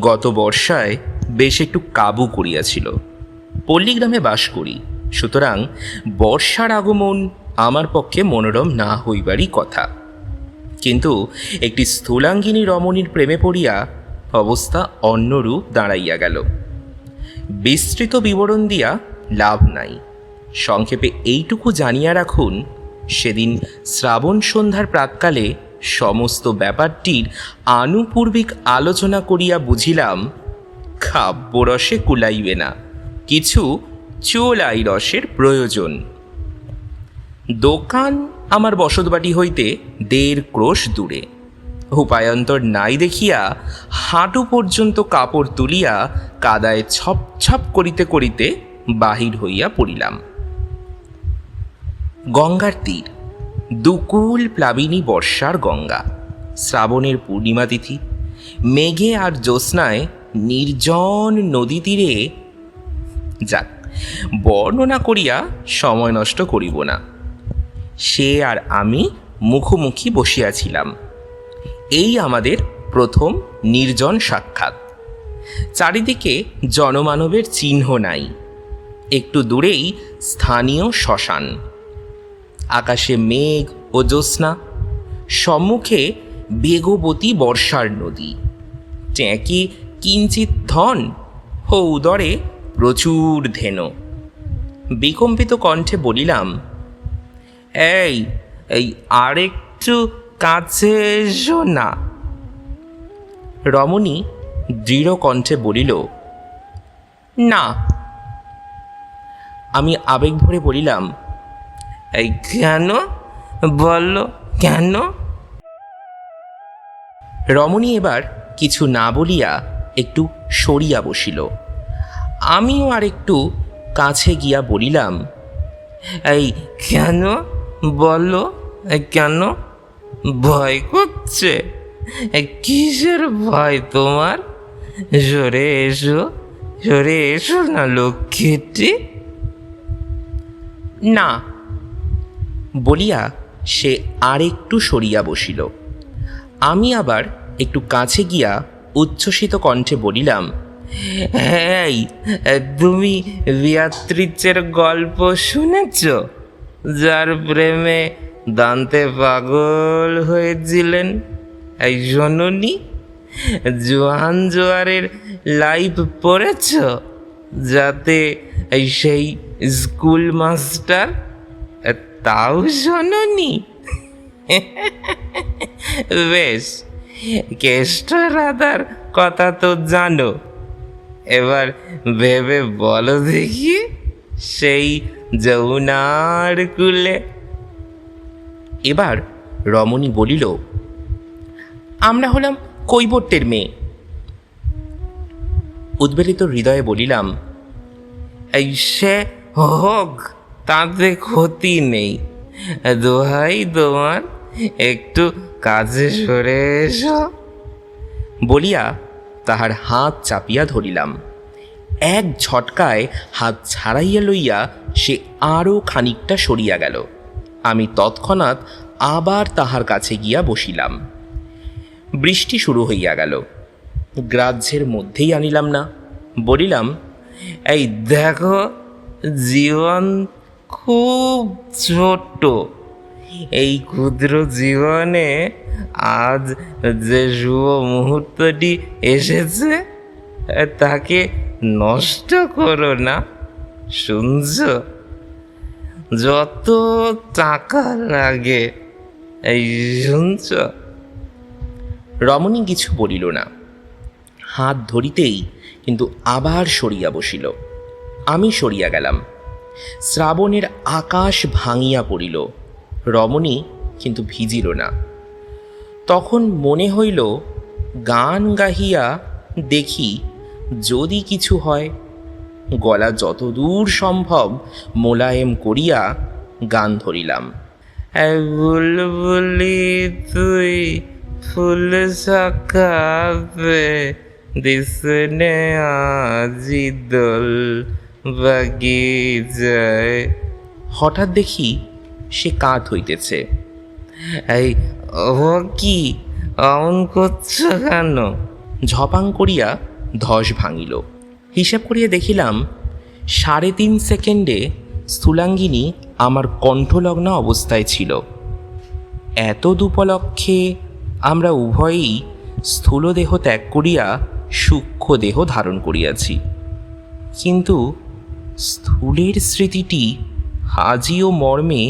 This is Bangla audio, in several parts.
গত বর্ষায় বেশ একটু কাবু করিয়াছিল। পল্লীগ্রামে বাস করি, সুতরাং বর্ষার আগমন আমার পক্ষে মনোরম না হইবারই কথা। কিন্তু একটি স্থূলাঙ্গিনী রমণীর প্রেমে পড়িয়া অবস্থা অন্যরূপ দাঁড়াইয়া গেল। বিস্তৃত বিবরণ দিয়া লাভ নাই, সংক্ষেপে এইটুকু জানিয়া রাখুন, সেদিন শ্রাবণ সন্ধ্যার প্রাক্কালে সমস্ত ব্যাপারটির আনুপূর্বিক আলোচনা করিয়া বুঝিলাম কাব্যরসে কুলাইবে না, কিছু চোলাই রসের প্রয়োজন। দোকান আমার বসতবাটি হইতে 1.5 ক্রোশ দূরে। উপায়ন্তর নাই দেখিয়া হাঁটু পর্যন্ত কাপড় তুলিয়া কাদায় ছপ ছপ করিতে করিতে বাহির হইয়া পড়িলাম। গঙ্গার তীর, দুকুল প্লাবিনী বর্ষার গঙ্গা, শ্রাবণের পূর্ণিমা তিথি, মেঘে আর জ্যোৎস্নায় নির্জন নদী তীরে। যাক, বর্ণনা করিয়া সময় নষ্ট করিব না। সে আর আমি মুখোমুখি বসিয়াছিলাম। এই আমাদের প্রথম নির্জন সাক্ষাৎ। চারিদিকে জনমানবের চিহ্ন নাই, একটু দূরেই স্থানীয় শ্মশান, আকাশে মেঘ ও জ্যোৎস্না, সম্মুখে বেগবতী বর্ষার নদী, ট্যাঁকে কিঞ্চিৎ ধন ও উদরে প্রচুর ধেনু। বিকম্পিত কণ্ঠে বলিলাম, এই এই আরেকটু কাছে এসো না। রমণী দৃঢ় কণ্ঠে বলিল, না। আমি আবেগ ভরে বলিলাম, এই কেন বললো, কেন? রমণী এবার কিছু না বলিয়া একটু সরিয়া বসিল। আমিও আর একটু কাছে গিয়া বলিলাম, এই কেন বললো, কেন? ভয় করছে? কিসের ভয় তোমার? সরে এসো, সরে এসো না লক্ষ্মীটি। না বলিয়া সে আর একটু সরিয়া বসিল। আমি আবার একটু কাছে গিয়া উচ্ছ্বসিত কণ্ঠে বলিলাম, এই তুমি বিয়াত্রিচের গল্প শুনেছ, যার প্রেমে দান্তে পাগল হয়েছিলেন? এই শোনোনি? জোয়ান জোয়ারের লাইফ পড়েছ, যাতে সেই স্কুল মাস্টার? তাও শোনোনি? বেশ, কেষ্ট রাধার কথা তো জানো, এবার ভেবে বলো দেখি, সেই যমুনার কুলে। এবার রমণী বলিল, আমরা হলাম কৈবর্তের মেয়ে। উদ্বেলিত হৃদয়ে বলিলাম, এই সে হোক, তাতে ক্ষতি নেই, দোহাই তোমার, একটু কাজে সরে এসো। বলিয়া তাহার হাত চাপিয়া ধরিলাম। এক ঝটকায় হাত ছাড়াইয়া লইয়া সে আরও খানিকটা সরিয়া গেল। আমি তৎক্ষণাৎ আবার তাহার কাছে গিয়া বসিলাম। বৃষ্টি শুরু হইয়া গেল, গ্রাহ্যের মধ্যেই আনিলাম না। বলিলাম, এই দেখো, জীবন খুব ছোট্ট, এই ক্ষুদ্র জীবনে আজ যে শুভ মুহূর্তটি এসেছে, তাকে নষ্ট করো না, শুনছ? যত টাকা লাগে, এই শুনছ? রমণী কিছু বলিল না, হাত ধরিতেই কিন্তু আবার সরিয়া বসিল। আমি সরিয়া গেলাম। শ্রাবণের আকাশ ভাঙিয়া পড়িল, রমণী কিন্তু ভিজিল না। তখন মনে হইল গান গাহিয়া দেখি যদি কিছু হয়। গলা যতদূর সম্ভব মোলায়েম করিয়া গান ধরিলাম, বুলবুলি তুই ফুল সকাবে দিসনে আজি দোল বাগিচায়। হঠাৎ দেখি সে কাঁধ হইতেছে। এই ও কি অমন করছো কেন? ঝপাং করিয়া ধস ভাঙিল। হিসাব করিয়া দেখিলাম 3.5 সেকেন্ডে স্থূলাঙ্গিনী আমার কণ্ঠলগ্ন অবস্থায় ছিল। এত দুপলক্ষে আমরা উভয়েই স্থূল দেহ ত্যাগ করিয়া সূক্ষ্ম দেহ ধারণ করিয়াছি, কিন্তু স্থূলের স্মৃতিটি আজিও মর্মে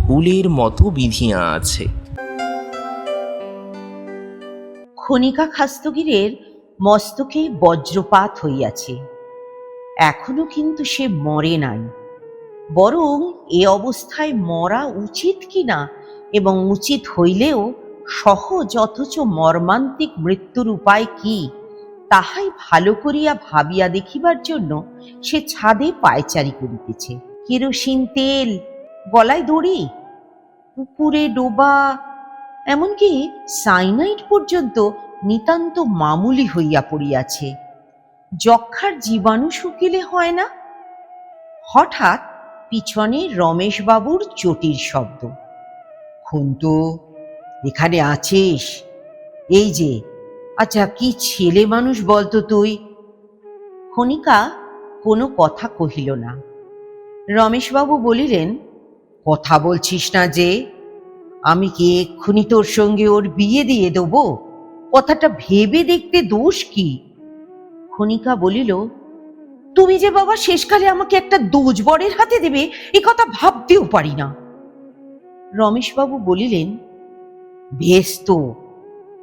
হুলের মতো বিধিয়া আছে। খনিকা খাস্তগিরের মস্তকে বজ্রপাত হইয়াছে, এখনো কিন্তু সে মরে নাই। বরং এ অবস্থায় মরা উচিত কিনা এবং উচিত হইলেও সহজ অথচ মর্মান্তিক মৃত্যুর উপায় কি, তাহাই ভালো করিয়া ভাবিয়া দেখিবার জন্য সে ছাদে পায়চারি করিতেছে। কেরোসিন তেল, গলায় দড়ি, পুকুরে ডোবা, এমনকি সাইনাইড পর্যন্ত নিতান্ত মামুলি হইয়া পড়িয়াছে। যক্ষার জীবাণু শুকিলে হয় না। হঠাৎ পিছনে রমেশবাবুর চটির শব্দ। খন্তু, এখানে আছিস? এই যে, আচ্ছা কি ছেলে মানুষ বলতো তুই? খনিকা কোনো কথা কহিল না। রমেশবাবু বলিলেন, কথা বলছিস না যে? আমি কি এক্ষুনি তোর সঙ্গে ওর বিয়ে দিয়ে দেব? কথাটা ভেবে দেখতে দোষ কি? খনিকা বলিল, তুমি যে বাবা শেষকালে আমাকে একটা দোজবরের হাতে দেবে এ কথা ভাবতেও পারি না। রমেশবাবু বলিলেন, বেশ তো,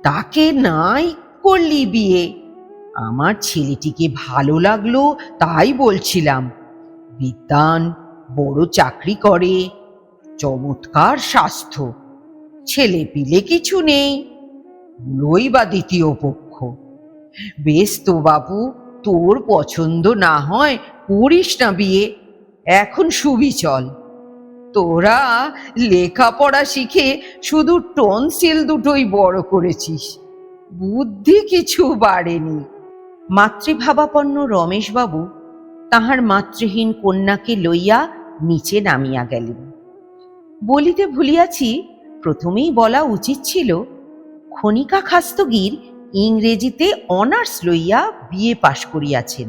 তাকে নাই করলি বিয়ে। আমার ছেলেটিকে ভালো লাগলো তাই বলছিলাম। বিদ্বান, বড় চাকরি করে, চমৎকার স্বাস্থ্য, ছেলে পিলে কিছু নেই, লই বা দ্বিতীয় পক্ষ। বেশ তো বাবু, তোর পছন্দ না হয় করিস না বিয়ে, এখন শুবি চল। তোরা লেখাপড়া শিখে শুধু টনসিল দুটোই বড় করেছিস, বুদ্ধি কিছু বাড়েনি। মাতৃভাবাপন্ন রমেশবাবু তাহার মাতৃহীন কন্যাকে লইয়া নিচে নামিয়া গেলেন। বলিতে ভুলিয়াছি, প্রথমেই বলা উচিত ছিল, খনিকা খাস্তগির ইংরেজিতে অনার্স লইয়া বিএ পাশ করিয়াছেন।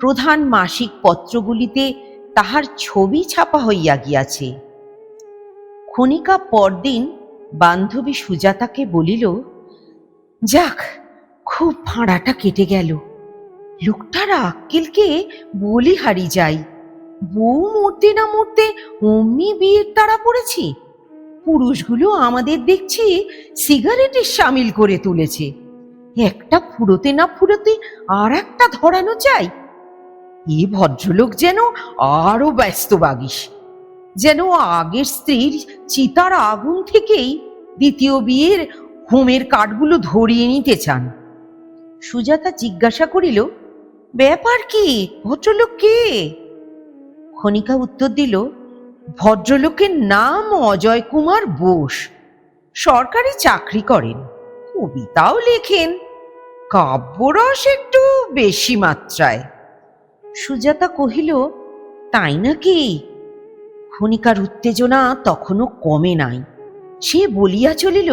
প্রধান মাসিক পত্রগুলিতে তাহার ছবি ছাপা হইয়া গিয়াছে। খনিকা পরদিন বান্ধবী সুজাতাকে বলিল, যাক, খুব ভাঁড়াটা কেটে গেল। লোকটার আক্কেলকে বলি হারি যাই। বউ মরতে না মরতে অমনি বিয়ের তাড়া পড়েছি। পুরুষগুলো আমাদের দেখছি সিগারেটের সামিল করে তুলেছে। একটা ফুরোতে না ফুরোতে আর একটা ধরানো চাই। এ ভদ্রলোক যেন আরো ব্যস্ত বাগিস, যেন আগের স্ত্রীর চিতার আগুন থেকেই দ্বিতীয় বিয়ের হোমের কাঠগুলো ধরিয়ে নিতে চান। সুজাতা জিজ্ঞাসা করিল, ব্যাপার কি? ভদ্রলোক কে? খনিকা উত্তর দিল, ভদ্রলোকের নাম অজয় কুমার বোস, সরকারি চাকরি করেন, কবিতাও লেখেন, কাব্যরস একটু বেশি মাত্রায়। সুজাতা কহিল, তাই নাকি? খনিকার উত্তেজনা তখনও কমে নাই। সে বলিয়া চলিল,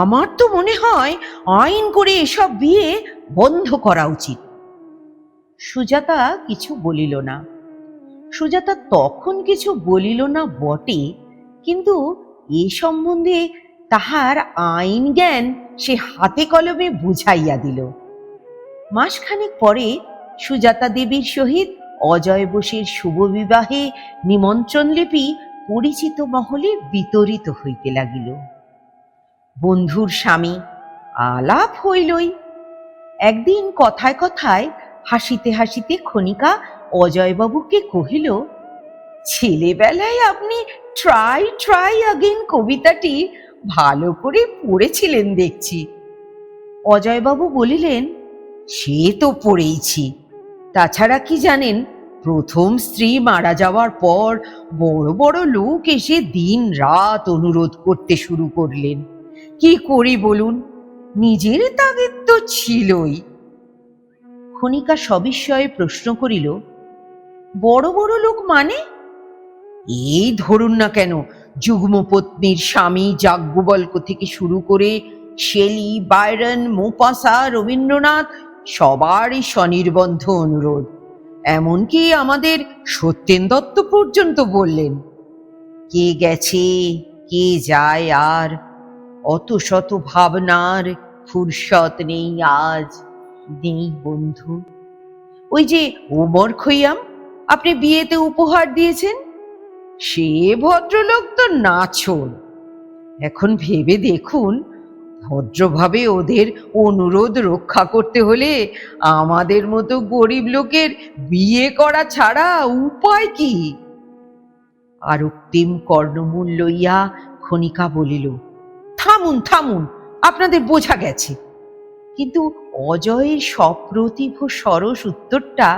আমার তো মনে হয় আইন করে এসব বিয়ে বন্ধ করা উচিত। সুজাতা কিছু বলিল না। সুজাতা তখন কিছু বলিল না বটে, কিন্তু এ সম্বন্ধে তাহার আইন জ্ঞান সে হাতে কলমে বুঝাইয়া দিল। মাসখানেক পরে সুজাতা দেবীর সহিত অজয় বোসের শুভ বিবাহে নিমন্ত্রণ লিপি পরিচিত মহলে বিতরিত হইতে লাগিল। বন্ধুর স্বামী, আলাপ হইলই। একদিন কথায় কথায় হাসিতে হাসিতে খনিকা অজয়বাবুকে কহিল, ছেলেবেলায় আপনি ট্রাই ট্রাই আগেন কবিতাটি ভালো করে পড়েছিলেন দেখছি। অজয়বাবু বলিলেন, সে তো পড়েইছি, তাছাড়া কি জানেন, প্রথম স্ত্রী মারা যাওয়ার পর বড় বড় লোক এসে দিন রাত অনুরোধ করতে শুরু করলেন। কি করি বলুন, নিজের তাগিদ তো ছিলই। খনিকা সবিস্ময়ে প্রশ্ন করিল, বড় বড় লোক মানে? এই ধরুন না কেন, যুগ্মপত্নীর স্বামী যাজ্ঞবল্ক্য থেকে শুরু করে শেলি, বায়রন, মোপাসা, রবীন্দ্রনাথ সবারই স্বনির্বন্ধ অনুরোধ। এমনকি আমাদের সত্যেন দত্ত পর্যন্ত বললেন। কে গেছে, কে যায় আর, অত শত ভাবনার ফুরসত নেই আজ, নেই বন্ধু। ওই যে ওমর খৈয়াম আপনি বিয়েতে উপহার দিয়েছেন, সে ভদ্রলোক তো নাছোড়। এখন ভেবে দেখুন, ভদ্রভাবে ওদের অনুরোধ রক্ষা করতে হলে আমাদের মতো গরিব লোকের বিয়ে করা ছাড়া উপায় কি? আর অক্তিম কর্ণমূল লইয়া খনিকা বলিল, থামুন থামুন, আপনাদের বোঝা গেছে। কিন্তু অজয়ের সপ্রতিভ সরস উত্তরটা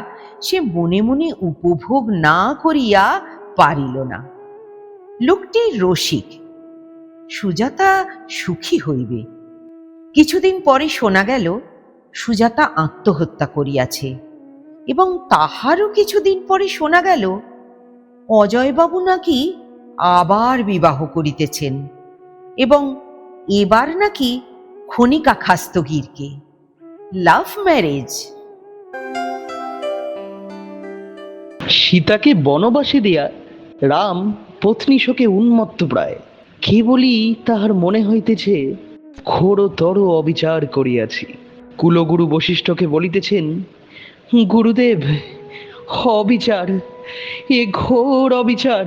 সে মনে মনে উপভোগ না করিয়া পারিল না। লোকটি রসিক, সুজাতা সুখী হইবে। কিছুদিন পরে শোনা গেল সুজাতা আত্মহত্যা করিয়াছে, এবং তাহারও কিছুদিন পরে শোনা গেল অজয়বাবু নাকি আবার বিবাহ করিতেছেন, এবং এবার নাকি খনিকা খাস্তগীরকে। Love marriage. সীতাকে বনবাসে দিয়া রাম পত্নী শোকে উন্মত্ত প্রায়। কেবলই তাহার মনে হইতেছে ঘোরতর অবিচার করিয়াছি। কুলগুরু বশিষ্ঠকে বলিতেছেন, গুরুদেব, অবিচার, এ ঘোর অবিচার।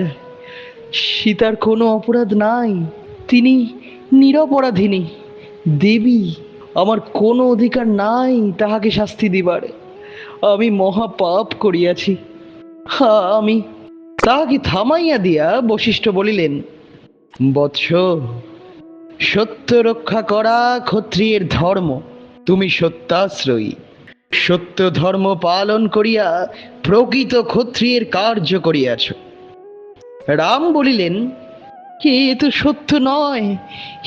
সীতার কোনো অপরাধ নাই, তিনি নিরপরাধিনী দেবী। আমার কোনো অধিকার নাই তাহাকে শাস্তি দিবার। আমি মহাপাপ করিয়াছি। আমি তাহাকে থামাইয়া দিয়া বশিষ্ঠ বলিলেন, বৎস, সত্য রক্ষা করা ক্ষত্রিয়ের ধর্ম। তুমি সত্যাশ্রয়ী, সত্য ধর্ম পালন করিয়া প্রকৃত ক্ষত্রিয়ের কার্য করিয়াছ। রাম বলিলেন, এ তো সত্য নয়,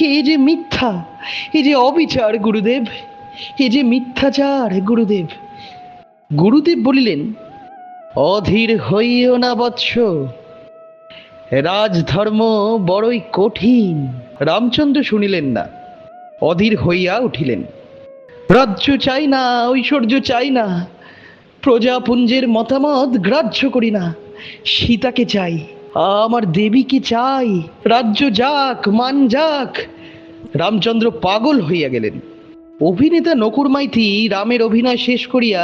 এ যে মিথ্যা, এ যে অবিচার গুরুদেব, এ যে মিথ্যাচার গুরুদেব। গুরুদেব বলিলেন, অধীর হইও না বৎস, রাজধর্ম বড়ই কঠিন। রামচন্দ্র শুনিলেন না, অধীর হইয়া উঠিলেন। রাজ্য চাই না, ঐশ্বর্য চাই না, প্রজাপুঞ্জের মতামত গ্রাহ্য করি না। সীতাকে চাই, আমার দেবীকে চাই। রাজ্য যাক, মান যাক। রামচন্দ্র পাগল হইয়া গেলেন। অভিনেতা নকুর মাইতি রামের অভিনয় শেষ করিয়া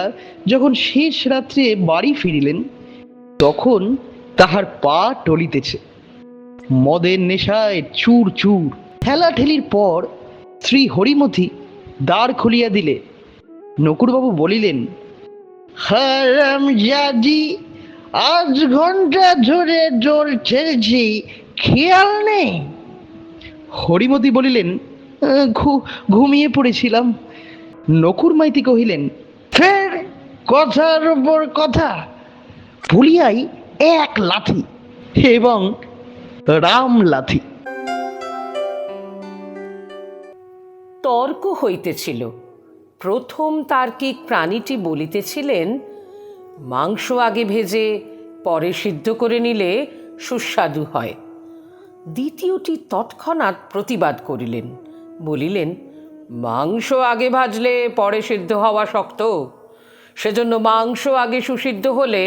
যখন শেষ রাত্রে বাড়ি ফিরিলেন, তখন তাহার পা টলিতেছে। মদের নেশায় চুর চুর। ঠেলাঠেলির পর শ্রী হরিমতি দ্বার খুলিয়া দিলে নকুরবাবু বলিলেন, হারামজাদি, 8 ঘন্টা ধরে দোল ছেড়েছি, খেয়াল নেই? হরিমতি বলিলেন, ঘুমিয়ে পড়েছিলাম। নকুর মাইতি কহিলেন, ফের কথার উপর কথা। বলিয়াই এক লাথি, এবং রাম লাথি। তর্ক হইতেছিল। প্রথম তার্কিক প্রাণীটি বলিতেছিলেন, মাংস আগে ভেজে পরে সিদ্ধ করে নিলে সুস্বাদু হয়। দ্বিতীয়টি তৎক্ষণাৎ প্রতিবাদ করিলেন, বলিলেন, মাংস আগে ভাজলে পরে সিদ্ধ হওয়া শক্ত, সেজন্য মাংস আগে সুসিদ্ধ হলে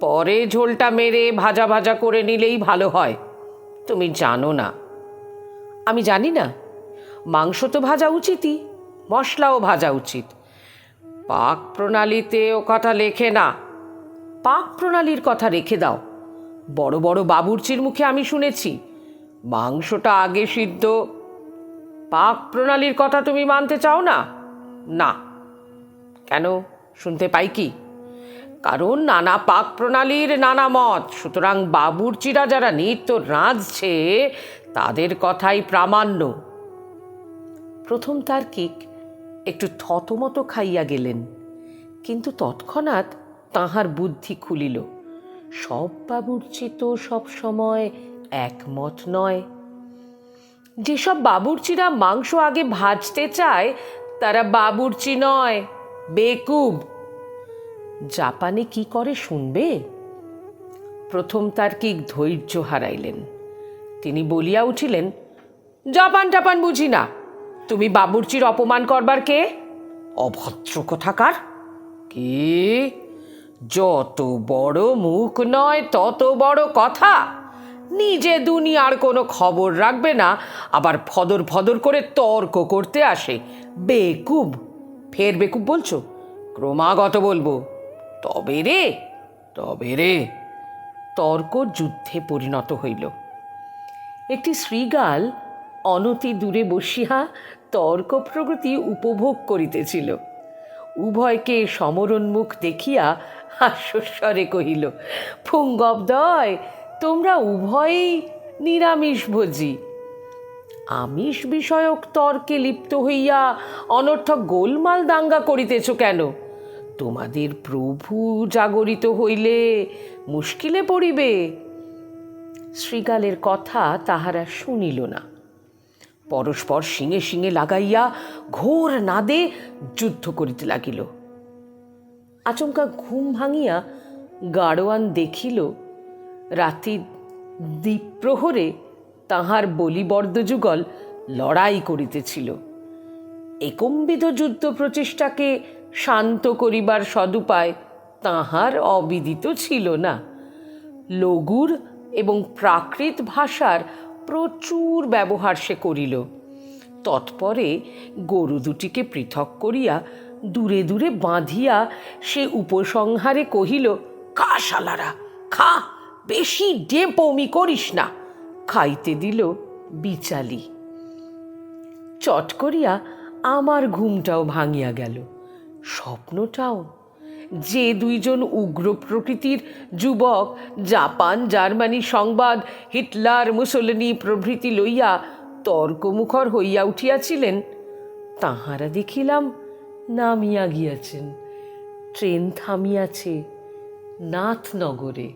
পরে ঝোলটা মেরে ভাজা ভাজা করে নিলেই ভালো হয়। তুমি জানো না? আমি জানি না। মাংস তো ভাজা উচিতই, মশলাও ভাজা উচিত। পাক প্রণালীতে ও কথা লেখে না। পাক প্রণালীর কথা রেখে দাও। বড় বড় বাবুর্চির মুখে আমি শুনেছি মাংসটা আগে সিদ্ধ। পাক প্রণালীর কথা তুমি মানতে চাও না? না। কেন, শুনতে পাই কি? কারণ নানা পাক প্রণালীর নানা মত, সুতরাং বাবুর্চিরা যারা নিত্য রাঁধছে তাদের কথাই প্রামাণ্য। প্রথম তার্কিক একটু থতমত খাইয়া গেলেন, কিন্তু তৎক্ষণাৎ তাহার বুদ্ধি খুলিল। সব বাবুর্চি তো সব সময় একমত নয়। যেসব বাবুর্চিরা মাংস আগে ভাজতে চায় তারা বাবুর্চি নয়, বেকুব। জাপানে কি করে শুনবে? প্রথম তার্কিক ধৈর্য হারাইলেন। তিনি বলিয়া উঠিলেন, জাপান টাপান বুঝি না, তুমি বাবুর্চির অপমান করবার কে? অভদ্র কোথাকার! কি, যত বড় মুখ নয় তত বড় কথা। নিজে দুনিয়ার কোনো খবর রাখবে না, আবার ফদর ফদর করে তর্ক করতে আসে। বেকুব! ফের বেকুব বলছো? ক্রমাগত বলবো। তবে রে, তবে রে। তর্ক যুদ্ধে পরিণত হইল। একটি শৃগাল অনতি দূরে বসিয়া তর্ক প্রগতি উপভোগ করিতেছিল। উভয়কে সমরোন্মুখ দেখিয়া হাস্যস্বরে কহিল, পুঙ্গবদয়, তোমরা উভয়েই নিরামিষভোজী। আমিষ বিষয়ক তর্কে লিপ্ত হইয়া অনর্থক গোলমাল দাঙ্গা করিতেছ কেন? তোমাদের প্রভু জাগরিত হইলে মুশকিলে পড়িবে। শৃগালের কথা তাহারা শুনিল না। পরস্পর শিঙে শিঙে লাগাইয়া ঘোর নাদে যুদ্ধ করিতে লাগিল। আচমকা ঘুম ভাঙিয়া গাড়োয়ান দেখিল রাত্রি দ্বীপ্রহরে তাহার বলিবর্দযুগল লড়াই করিতেছিল। একম্বিত যুদ্ধ প্রচেষ্টাকে শান্ত করিবার সদুপায় তাহার অবিদিত ছিল না। লঘুর এবং প্রাকৃত ভাষার প্রচুর ব্যবহার সে করিল। তৎপরে গরু দুটিকে পৃথক করিয়া দূরে দূরে বাঁধিয়া সে উপসংহারে কহিল, খা শালারা, খা, বেশি ডেপমি করিস না। খাইতে দিল বিচালি। চট করিয়া আমার ঘুমটাও ভাঙিয়া গেল, স্বপ্নটাও। যে দুইজন উগ্র প্রকৃতির যুবক জাপান, জার্মানি সংবাদ, হিটলার, মুসোলিনি প্রভৃতি লইয়া তর্কমুখর হইয়া উঠিয়াছিলেন, তাহারা দেখিলাম নামিয়া গিয়াছেন। ট্রেন থামিয়াছে নাথনগরে।